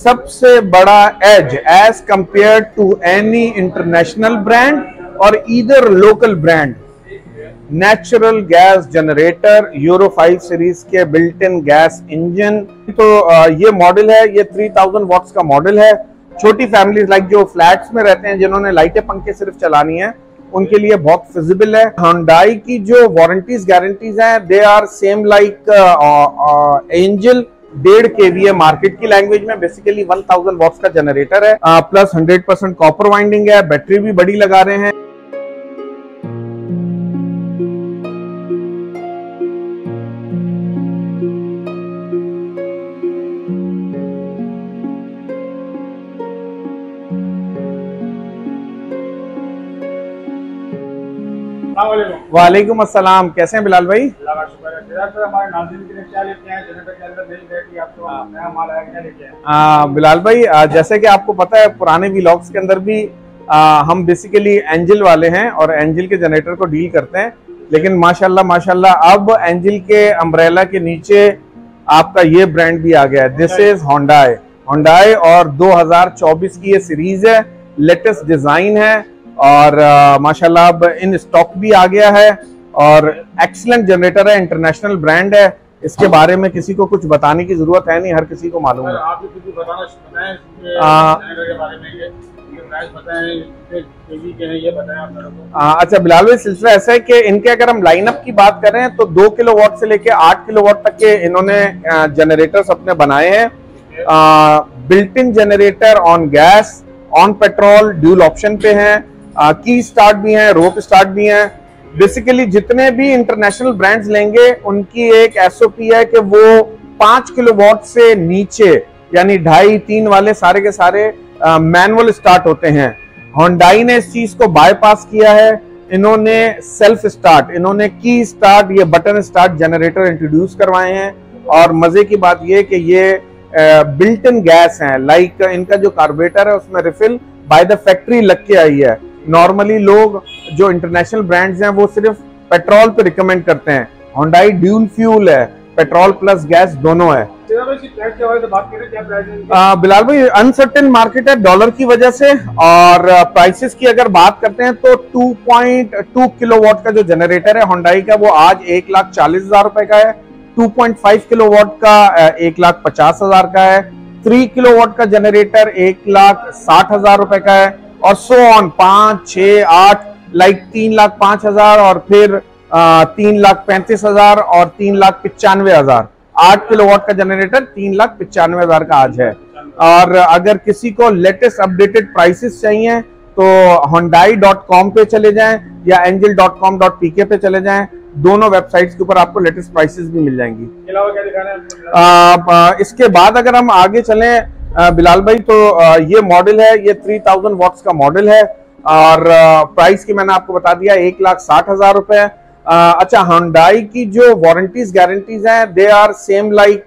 सबसे बड़ा edge as compare to any international brand और either local brand, natural gas generator euro 5 series के built in gas engine. तो ये model है, ये 3000 वॉट्स का मॉडल है। छोटी फैमिलीज लाइक जो फ्लैट्स में रहते हैं, जिन्होंने लाइटें पंखे सिर्फ चलानी है, उनके लिए बहुत फिजिबल है। Hyundai की जो वारंटीज गारंटीज हैं, they are same like Angel. 1.5 kVA market की लैंग्वेज में बेसिकली 1000 वॉट्स का जनरेटर है, प्लस 100% कॉपर वाइंडिंग है। बैटरी भी बड़ी लगा रहे हैं। वालेकुम अस्सलाम, कैसे हैं बिलाल भाई? बिलाल भाई, जैसे कि आपको पता है, पुराने व्लॉग्स के अंदर भी हम बेसिकली एंजल वाले हैं और एंजल के जनरेटर को डील करते हैं। लेकिन माशाल्लाह अब एंजल के अम्ब्रेला के नीचे आपका ये ब्रांड भी आ गया है। दिस इज Hyundai और 2024 की ये सीरीज है, लेटेस्ट डिजाइन है और माशाल्लाह अब इन स्टॉक भी आ गया है और एक्सीलेंट जनरेटर है, इंटरनेशनल ब्रांड है। इसके बारे में किसी को कुछ बताने की जरूरत है नहीं, हर किसी को मालूम है। अच्छा बिलाल भाई, सिलसिला ऐसा है कि इनके अगर हम लाइनअप की बात करें तो 2 किलोवाट से लेके 8 किलोवाट तक के इन्होंने जनरेटर्स अपने बनाए हैं। Built in generator on gas, on petrol, dual option पे हैं, की स्टार्ट भी हैं, रोप स्टार्ट भी हैं। बेसिकली जितने भी इंटरनेशनल ब्रांड्स लेंगे उनकी एक एसओपी है कि वो 5 किलोवाट से नीचे यानी 2.5-3 वाले सारे के सारे मैनुअल स्टार्ट होते हैं। Hyundai ने इस चीज को बाईपास किया है। इन्होंने सेल्फ स्टार्ट, इन्होंने की स्टार्ट, ये बटन स्टार्ट जनरेटर इंट्रोड्यूस करवाए हैं। और मजे की बात ये कि ये बिल्ट इन गैस है, लाइक इनका जो कार्बोरेटर है उसमें रिफिल बाय द फैक्ट्री लग के आई है। नॉर्मली लोग जो इंटरनेशनल ब्रांड्स हैं वो सिर्फ पेट्रोल पे रिकमेंड करते हैं, Hyundai ड्यूल फ्यूल है, पेट्रोल प्लस गैस दोनों है। बिलाल भाई, अनसर्टेन मार्केट है डॉलर की वजह से, और प्राइसेस की अगर बात करते हैं तो 2.2 किलोवाट का जो जनरेटर है Hyundai का, वो आज 1,40,000 रुपए का है। 2.5 किलोवाट का 1,50,000 का है। 3 किलोवाट का जनरेटर 1,60,000 रुपए का है। और सो ऑन 5, 6, 8 लाइक 3,05,000 और फिर 3,35,000 और 3,95,000। 8 किलोवाट का जनरेटर 3,95,000 का आज है। और अगर किसी को लेटेस्ट अपडेटेड प्राइसेस चाहिए तो Hyundai.com पे चले जाएं या angel.com.pk पे चले जाएं। दोनों वेबसाइट्स के ऊपर आपको लेटेस्ट प्राइसेस भी मिल जाएंगी। इसके बाद अगर हम आगे चलें बिलाल भाई, तो ये मॉडल है, ये 3000 वॉट्स का मॉडल है और प्राइस की मैंने आपको बता दिया 1,60,000 रुपए। अच्छा, Hyundai की जो वारंटीज गारंटीज हैं, they are same like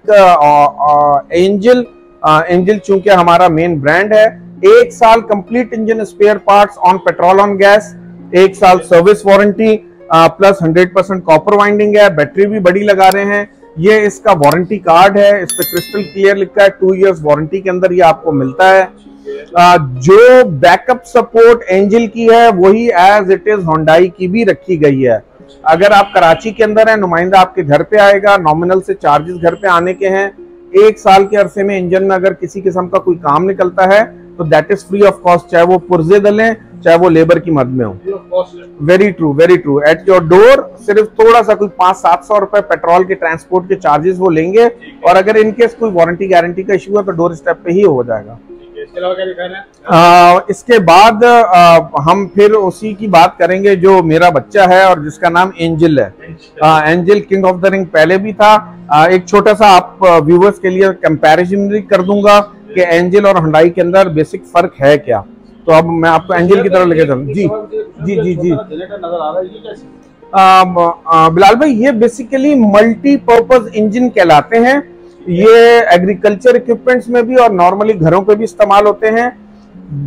Angel चूंकि हमारा मेन ब्रांड है। 1 साल complete engine spare parts on petrol on gas, 1 साल service warranty, plus 100% copper winding है। बैटरी भी बड़ी लगा रहे हैं। ये इसका वारंटी कार्ड है, इस पे क्रिस्टल क्लियर लिखा है 2 इयर्स वारंटी के अंदर ये आपको मिलता है। जो बैकअप सपोर्ट एंजल की है वही एज इट इज Hyundai की भी रखी गई है। अगर आप कराची के अंदर हैं, नुमाइंदा आपके घर पे आएगा, नॉमिनल से चार्जेस घर पे आने के हैं। 1 साल के अरसे में इंजन में अगर किसी किस्म का कोई काम निकलता है तो that is free of cost, चाहे वो पुर्जे दलें, चाहे वो लेबर की मद में हो। Very true, very true. At your door सिर्फ थोड़ा सा कोई 500-700 रुपए पेट्रोल के ट्रांसपोर्ट के चार्जेस वो लेंगे, और अगर इनकेस कोई वारंटी गारंटी का इशू है तो डोर स्टेप पे ही हो जाएगा। इसके बाद हम फिर उसी की बात करेंगे जो मेरा बच्चा है और जिसका नाम एंजल है। Angel king of the ring पहले भी था। एक छोटा सा आप व्यूवर्स के लिए कंपैरिजन भी कर दूंगा कि एंजल और Hyundai के अंदर बेसिक फर्क है क्या। तो अब मैं आपको एंजल की तरफ लेके चलूं। जी जी जी जी बिलाल भाई, ये बेसिकली मल्टीपर्पज इंजन कहलाते हैं। ये एग्रीकल्चर इक्विपमेंट्स में भी और नॉर्मली घरों पे भी इस्तेमाल होते हैं।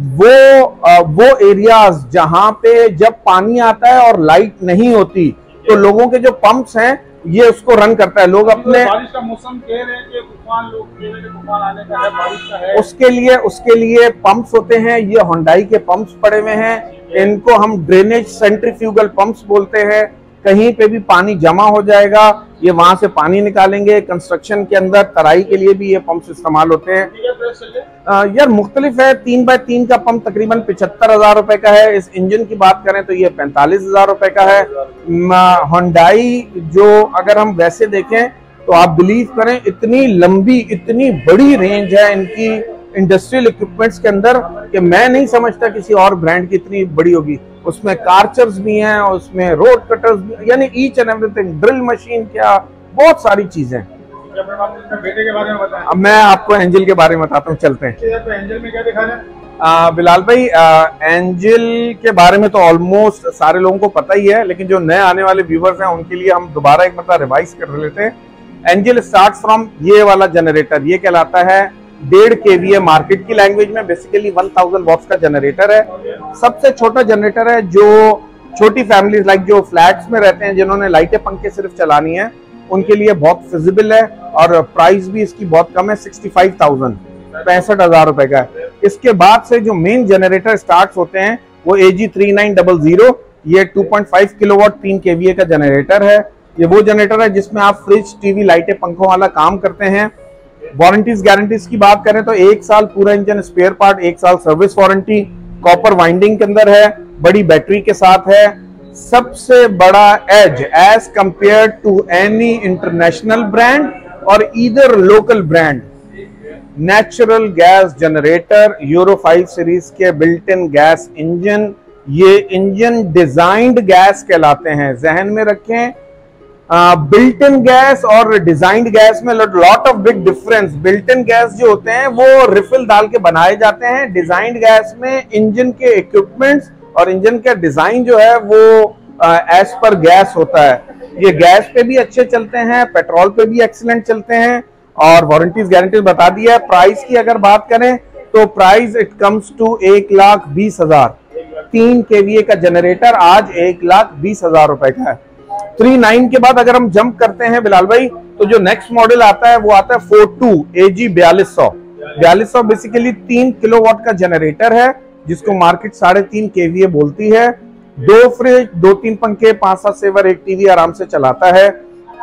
वो एरियाज जहां पे जब पानी आता है और लाइट नहीं होती तो लोगों के जो पंप्स हैं ये उसको रन करता है। लोग अपने बारिश का मौसम कह रहे हैं कि तूफान, लोग कह रहे हैं कि तूफान आने का है, बारिश का है, उसके लिए पंप्स होते हैं। ये होंडाई के पंप्स पड़े हुए हैं। इनको हम ड्रेनेज सेंट्रीफ्यूगल पंप्स बोलते हैं। कहीं पे भी पानी जमा हो जाएगा, ये वहां से पानी निकालेंगे। कंस्ट्रक्शन के अंदर तराई के लिए भी ये पंप्स इस्तेमाल होते हैं। यार मुख्तलिफ है। 3x3 का पंप तकरीबन 75,000 रुपए का है। इस इंजन की बात करें तो ये 45,000 रुपए का है। होंडाई जो अगर हम वैसे देखें तो आप बिलीव करें, इतनी लंबी इतनी बड़ी रेंज है इनकी इंडस्ट्रियल इक्विपमेंट्स के अंदर कि मैं नहीं समझता किसी और ब्रांड की इतनी बड़ी होगी। उसमें कार्चर्स भी हैं, उसमें रोड कटर्स भी, यानी each and everything, drill machine, क्या बहुत सारी चीजें। बेटे के बारे में बताएं। अब मैं आपको एंजल के बारे में बताता हूँ, चलते हैं। तो एंजल में क्या दिखा रहे हैं बिलाल भाई? एंजल के बारे में तो ऑलमोस्ट सारे लोगों को पता ही है, लेकिन जो नए आने वाले व्यूवर्स हैं उनके लिए हम दोबारा एक मतलब रिवाइज कर लेते हैं। एंजल स्टार्ट फ्रॉम ये वाला जनरेटर, ये कहलाता है 1.5 kVA। मार्केट की लैंग्वेज में बेसिकली 1000 वॉट्स का जनरेटर है। सबसे छोटा जनरेटर है जो छोटी फैमिलीज लाइक जो फ्लैट्स में रहते हैं, जिन्होंने लाइटें पंखे सिर्फ चलानी है, उनके लिए बहुत फिजिबल है। और प्राइस भी इसकी बहुत कम है, 65,000, 65,000 रुपए का है। इसके बाद से जो मेन जनरेटर स्टार्ट होते हैं वो AG3900। ये 2.5 किलोवाट 3 kVA का जनरेटर है। ये वो जनरेटर है जिसमें आप फ्रिज, टीवी, लाइटें, पंखों वाला काम करते हैं। वारंटीज गारंटीज की बात करें तो 1 साल पूरा इंजन स्पेयर पार्ट, 1 साल सर्विस वारंटी, कॉपर वाइंडिंग के अंदर है, बड़ी बैटरी के साथ है। सबसे बड़ा edge as compare to any international brand और either local brand, natural gas generator, euro 5 series के बिल्ट इन गैस इंजन। ये इंजन डिजाइंड गैस कहलाते हैं, जहन में रखें। बिल्ट इन गैस और डिजाइंड गैस में lot of big difference. Built in gas जो होते हैं वो रिफिल डाल के बनाए जाते हैं। डिजाइंड गैस में इंजन के इक्विपमेंट्स और इंजन का डिजाइन जो है वो एज पर गैस होता है। ये गैस पे भी अच्छे चलते हैं, पेट्रोल पे भी एक्सीलेंट चलते हैं। और वारंटीज गारंटीज बता दिया है। प्राइस की अगर बात करें तो price it comes to 1,20,000। 3 kVA का जनरेटर आज 1,20,000 रुपए का है। 39 के बाद अगर हम जंप करते हैं बिलाल भाई, तो जो नेक्स्ट मॉडल आता है वो आता है 42 AG4200। 4200 बेसिकली 3 किलोवाट का जनरेटर है, जिसको मार्केट 3.5 kVA बोलती है। 2 फ्रिज, 2-3 पंखे, 5-7 सेवर, 1 टीवी आराम से चलाता है।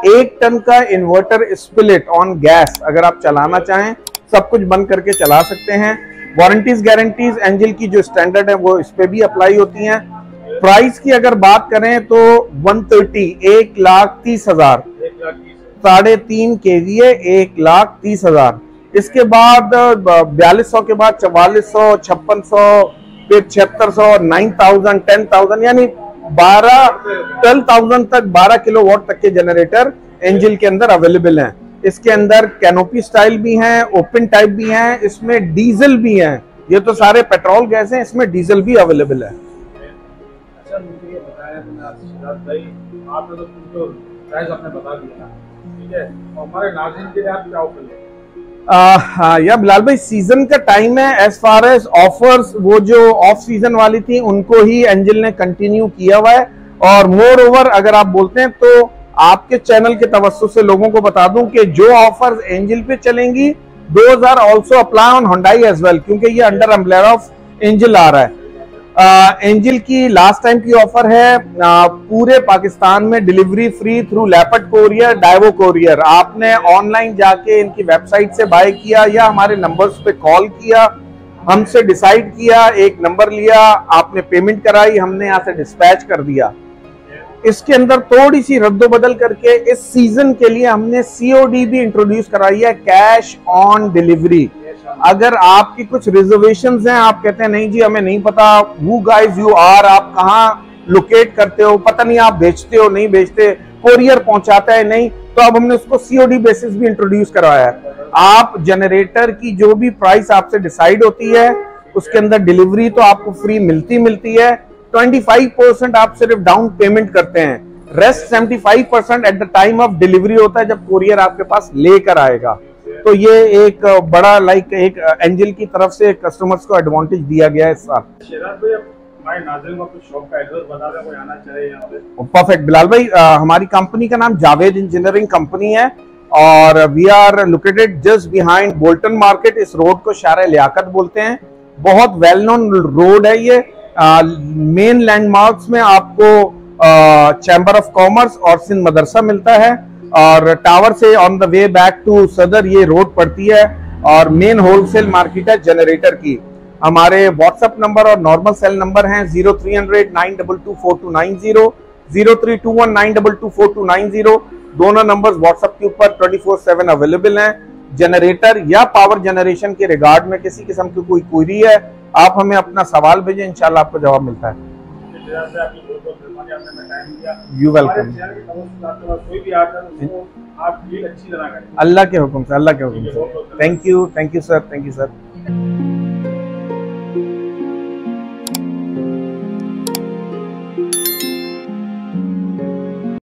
1 टन का इन्वर्टर स्प्लिट ऑन गैस अगर आप चलाना चाहें, सब कुछ बंद करके चला सकते हैं। वारंटीज गारंटीज एंजल की जो स्टैंडर्ड है वो इस पे भी अप्लाई होती हैं। प्राइस की अगर बात करें तो 130, 1,30,000, 3.5 kVA, 1,30,000। इसके बाद 4200 के बाद 4400, 5600, फिर 7600, 9000, 10,000, यानी 12,000 तक 12 किलोवाट तक के जनरेटर एंजल के अंदर अवेलेबल हैं। इसके अंदर कैनोपी स्टाइल भी हैं, ओपन टाइप भी हैं, इसमें डीजल भी हैं। ये तो सारे पेट्रोल गैस हैं, इसमें डीजल भी अवेलेबल है। मुझे ये बताया भाई, आपने तो प्राइस आपने बता दिया, ठीक है, और हमारे नाज़रीन के लिए आप क्या ऑफर लेंगे? या बिलाल भाई, सीजन का टाइम है। एज फार एज ऑफर्स, वो जो ऑफ सीजन वाली थी उनको ही एंजल ने कंटिन्यू किया हुआ है। और मोर ओवर अगर आप बोलते हैं तो आपके चैनल के तवज्जुह से लोगों को बता दूं कि जो ऑफर्स एंजल पे चलेंगी, those are also apply on Hyundai as well, क्योंकि ये अंडर अम्ब्रेला ऑफ एंजल आ रहा है। एंजल की लास्ट टाइम की ऑफर है पूरे पाकिस्तान में delivery free through Leopard courier, Daewoo courier. आपने ऑनलाइन जाके इनकी वेबसाइट से बाय किया या हमारे नंबर्स पे कॉल किया, हमसे डिसाइड किया, एक नंबर लिया, आपने पेमेंट कराई, हमने यहाँ से डिस्पैच कर दिया। इसके अंदर थोड़ी सी रद्दोबदल करके इस सीजन के लिए हमने COD भी इंट्रोड्यूस कराई है, कैश ऑन डिलीवरी। अगर आपकी कुछ रिजर्वेशंस हैं, आप कहते हैं नहीं जी हमें नहीं पता हु गाइस यू आर, आप कहाँ लोकेट करते हो, पता नहीं आप बेचते हो नहीं बेचते, कोरियर पहुंचाता है नहीं, तो अब हमने उसको COD बेसिस भी इंट्रोड्यूस करवाया है। आप जनरेटर की जो भी प्राइस आपसे डिसाइड होती है उसके अंदर डिलीवरी तो आपको फ्री मिलती है। 25% आप सिर्फ डाउन पेमेंट करते हैं, rest 75% at the time of delivery होता है, जब कोरियर आपके पास लेकर आएगा। तो ये एक बड़ा एक एंजल की तरफ से कस्टमर्स को एडवांटेज दिया गया है इस साल। शेराज भाई, हमारे नाज़रीन को कुछ शॉप का एड्रेस बता दें, कोई आना चाहे यहाँ पे। परफेक्ट बिलाल भाई, हमारी कंपनी का नाम जावेद इंजीनियरिंग कंपनी है और we are located just behind Bolton market. इस रोड को शारे लियाकत बोलते हैं, बहुत वेल नोन रोड है ये। मेन लैंडमार्क्स में आपको चैम्बर ऑफ कॉमर्स और सिंध मदरसा मिलता है और टावर से on the way back to Saddar ये रोड पड़ती है और मेन होलसेल मार्केट है जनरेटर की। हमारे व्हाट्सएप नंबर और नॉर्मल सेल नंबर हैं 0300 9224290, 0321 9224290। दोनों नंबर्स व्हाट्सएप के ऊपर 24/7 अवेलेबल हैं। जनरेटर या पावर जनरेशन के रिगार्ड में किसी किस्म की कोई क्वेरी है, आप हमें अपना सवाल भेजें, इंशाल्लाह आपको जवाब मिलता है। You welcome. कोई भी आता है उसको आप डील अच्छी तरह करें। अल्लाह के हुक्म से, अल्लाह के हुक्म से। Thank you sir, thank you sir.